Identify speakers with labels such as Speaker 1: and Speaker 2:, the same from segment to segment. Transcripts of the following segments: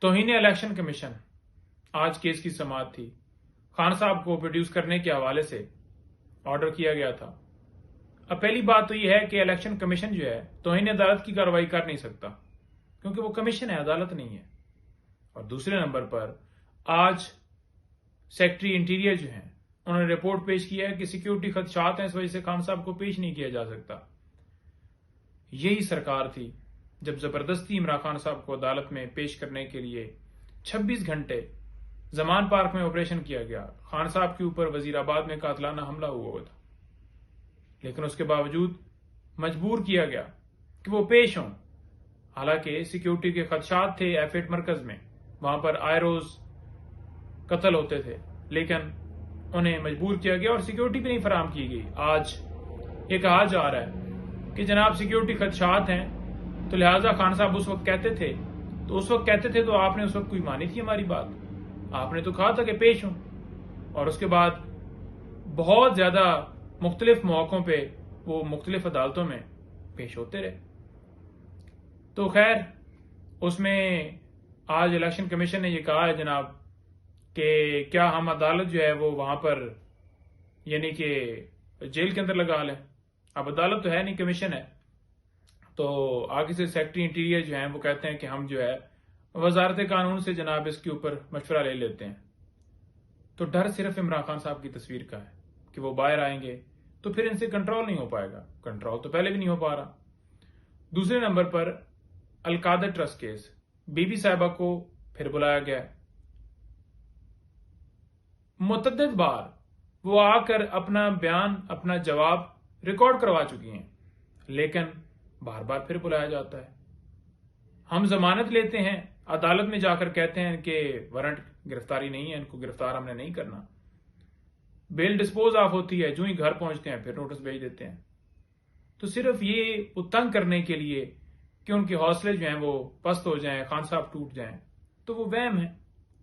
Speaker 1: توہین election commission آج case کی سماعت تھی. خان صاحب کو پروڈیوس کرنے کے حوالے سے آرڈر کیا گیا تھا. اب پہلی بات تو یہ ہے کہ الیکشن کمیشن جو ہے توہین عدالت کی کارروائی کر نہیں سکتا کیونکہ وہ کمیشن ہے، عدالت نہیں ہے. اور دوسرے نمبر پر آج سیکرٹری انٹیریئر جو ہیں انہوں نے رپورٹ پیش کیا ہے کہ سیکیورٹی خدشات ہیں، اس وجہ سے خان صاحب کو پیش نہیں کیا جا سکتا. یہی سرکار تھی جب زبردستی عمران خان صاحب کو عدالت میں پیش کرنے کے لیے 26 گھنٹے زمان پارک میں آپریشن کیا گیا. خان صاحب کے اوپر وزیر آباد میں قاتلانہ حملہ ہوا تھا، لیکن اس کے باوجود مجبور کیا گیا کہ وہ پیش ہوں. حالانکہ سیکیورٹی کے خدشات تھے F8 مرکز میں، وہاں پر آئے روز قتل ہوتے تھے، لیکن انہیں مجبور کیا گیا اور سیکیورٹی بھی نہیں فراہم کی گئی. آج یہ کہا جا رہا ہے کہ جناب سیکیورٹی خدشات ہیں تو لہٰذا خان صاحب اس وقت کہتے تھے تو آپ نے اس وقت کوئی مانی تھی ہماری بات؟ آپ نے تو کہا تھا کہ پیش ہوں، اور اس کے بعد بہت زیادہ مختلف مواقعوں پہ وہ مختلف عدالتوں میں پیش ہوتے رہے. تو خیر اس میں آج الیکشن کمیشن نے یہ کہا ہے جناب کہ کیا ہم عدالت جو ہے وہ وہاں پر یعنی کہ جیل کے اندر لگا لیں. اب عدالت تو ہے نہیں، کمیشن ہے. تو آگے سے سیکرٹری انٹیریئر جو ہیں وہ کہتے ہیں کہ ہم جو ہے وزارت قانون سے جناب اس کے اوپر مشورہ لے لیتے ہیں. تو ڈر صرف عمران خان صاحب کی تصویر کا ہے کہ وہ باہر آئیں گے تو پھر ان سے کنٹرول نہیں ہو پائے گا. کنٹرول تو پہلے بھی نہیں ہو پا رہا. دوسرے نمبر پر القادر ٹرسٹ کیس، بی بی صاحبہ کو پھر بلایا گیا. متعدد بار وہ آ کر اپنا بیان اپنا جواب ریکارڈ کروا چکی ہیں، لیکن بار بار پھر بلایا جاتا ہے. ہم ضمانت لیتے ہیں، عدالت میں جا کر کہتے ہیں کہ وارنٹ گرفتاری نہیں ہے، ان کو گرفتار ہم نے نہیں کرنا. بیل ڈسپوز آف ہوتی ہے، جو ہی گھر پہنچتے ہیں پھر نوٹس بھیج دیتے ہیں. تو صرف یہ تنگ کرنے کے لیے کہ ان کے حوصلے جو ہیں وہ پست ہو جائیں، خان صاحب ٹوٹ جائیں، تو وہ وہم ہے،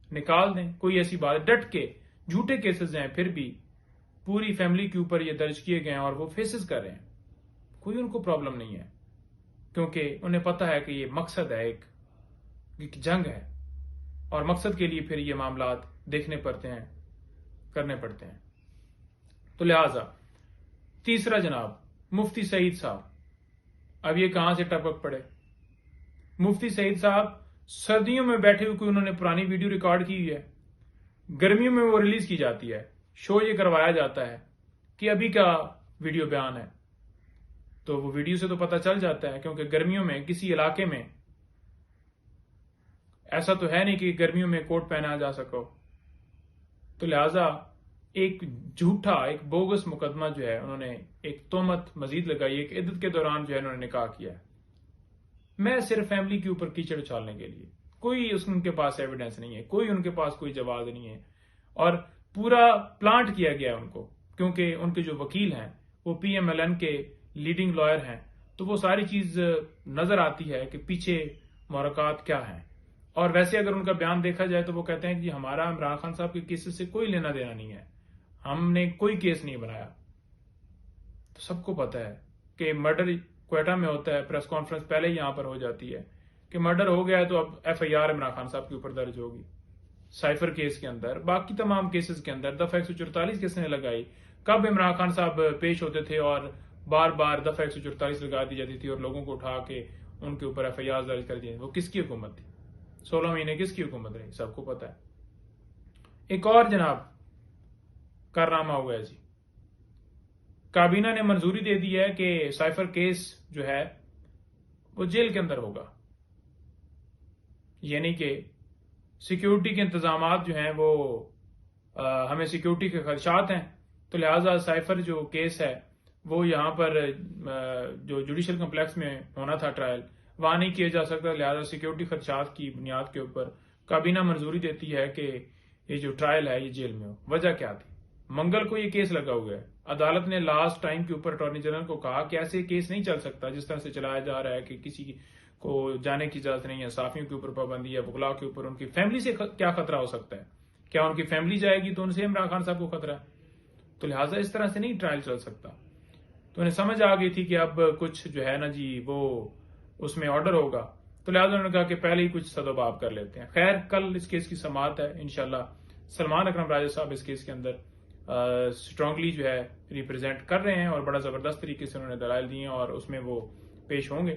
Speaker 1: نکال دیں. کوئی ایسی بات ڈٹ کے جھوٹے کیسز ہیں، پھر بھی پوری فیملی کے اوپر یہ درج کیے گئے ہیں اور وہ فیسز کر رہے ہیں. کوئی ان کو پرابلم نہیں ہے کیونکہ انہیں پتا ہے کہ یہ مقصد ہے، ایک جنگ ہے، اور مقصد کے لیے پھر یہ معاملات دیکھنے پڑتے ہیں، کرنے پڑتے ہیں. تو لہذا تیسرا جناب مفتی سعید صاحب، اب یہ کہاں سے ٹپک پڑے؟ مفتی سعید صاحب سردیوں میں بیٹھے ہوئے کوئی انہوں نے پرانی ویڈیو ریکارڈ کی ہوئی ہے، گرمیوں میں وہ ریلیز کی جاتی ہے، شو یہ کروایا جاتا ہے کہ ابھی کا ویڈیو بیان ہے. تو وہ ویڈیو سے تو پتہ چل جاتا ہے، کیونکہ گرمیوں میں کسی علاقے میں ایسا تو ہے نہیں کہ گرمیوں میں کوٹ پہنا جا سکو. تو لہذا ایک جھوٹا، ایک بوگس مقدمہ جو ہے انہوں نے ایک تہمت مزید لگائی، ایک عدت کے دوران جو ہے انہوں نے نکاح کیا ہے. میں صرف فیملی کے اوپر کیچڑ اچھالنے کے لیے، کوئی ان کے پاس ایویڈنس نہیں ہے، کوئی ان کے پاس کوئی جواز نہیں ہے، اور پورا پلانٹ کیا گیا ان کو، کیونکہ ان کے جو وکیل ہیں وہ PMLN کے لیڈنگ لائر ہیں. تو وہ ساری چیز نظر آتی ہے کہ پیچھے محرکات کیا ہیں. اور ویسے اگر ان کا بیان دیکھا جائے تو وہ کہتے ہیں کہ ہمارا عمران خان صاحب کے کیسز سے کوئی لینا دینا نہیں ہے، ہم نے کوئی کیس نہیں بنایا. تو سب کو پتا ہے کہ مرڈر کوئٹہ میں ہوتا ہے، پریس کانفرنس پہلے یہاں پر ہو جاتی ہے کہ مرڈر ہو گیا ہے تو اب FIR عمران خان صاحب کے اوپر درج ہوگی. سائفر کیس کے اندر، باقی تمام کیسز کے اندر دفعہ 144 کس نے لگائی؟ کب عمران خان صاحب پیش ہوتے تھے اور بار بار دفعہ 144 لگا دی جاتی تھی اور لوگوں کو اٹھا کے ان کے اوپر FIR درج کر دی. وہ کس کی حکومت تھی؟ 16 مہینے کس کی حکومت رہی؟ سب کو پتا ہے. ایک اور جناب کارنامہ ہوا ہے جی، کابینہ نے منظوری دے دی ہے کہ سائفر کیس جو ہے وہ جیل کے اندر ہوگا. یعنی کہ سیکیورٹی کے انتظامات جو ہیں وہ ہمیں سیکیورٹی کے خدشات ہیں، تو لہٰذا سائفر جو کیس ہے وہ یہاں پر جو جوڈیشل کمپلیکس میں ہونا تھا ٹرائل، وہاں نہیں کیا جا سکتا. لہٰذا سیکیورٹی خدشات کی بنیاد کے اوپر کابینہ منظوری دیتی ہے کہ یہ جو ٹرائل ہے یہ جیل میں ہو. وجہ کیا تھی؟ منگل کو یہ کیس لگا ہوا ہے. عدالت نے لاسٹ ٹائم کے اوپر اٹارنی جنرل کو کہا کہ ایسے کیس نہیں چل سکتا جس طرح سے چلایا جا رہا ہے کہ کسی کو جانے کی اجازت نہیں ہے، صحافیوں کے اوپر پابندی ہے، وکلاء کے اوپر. ان کی فیملی سے کیا خطرہ ہو سکتا ہے؟ کیا ان کی فیملی جائے گی تو ان سے عمران خان صاحب کو خطرہ ہے؟ تو لہٰذا اس طرح سے نہیں ٹرائل چل سکتا. تو انہیں سمجھ آ گئی تھی کہ اب کچھ جو ہے نا جی وہ اس میں آرڈر ہوگا تو لہٰذا انہوں نے کہا کہ پہلے ہی کچھ سدوباب کر لیتے ہیں. خیر کل اس کیس کی سماعت ہے انشاءاللہ. سلمان اکرم راجہ صاحب اس کیس کے اندر اسٹرانگلی جو ہے ریپرزینٹ کر رہے ہیں اور بڑا زبردست طریقے سے انہوں نے دلائل دیے ہیں اور اس میں وہ پیش ہوں گے.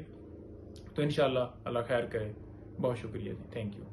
Speaker 1: تو انشاءاللہ اللہ خیر کرے. بہت شکریہ جی. Thank you.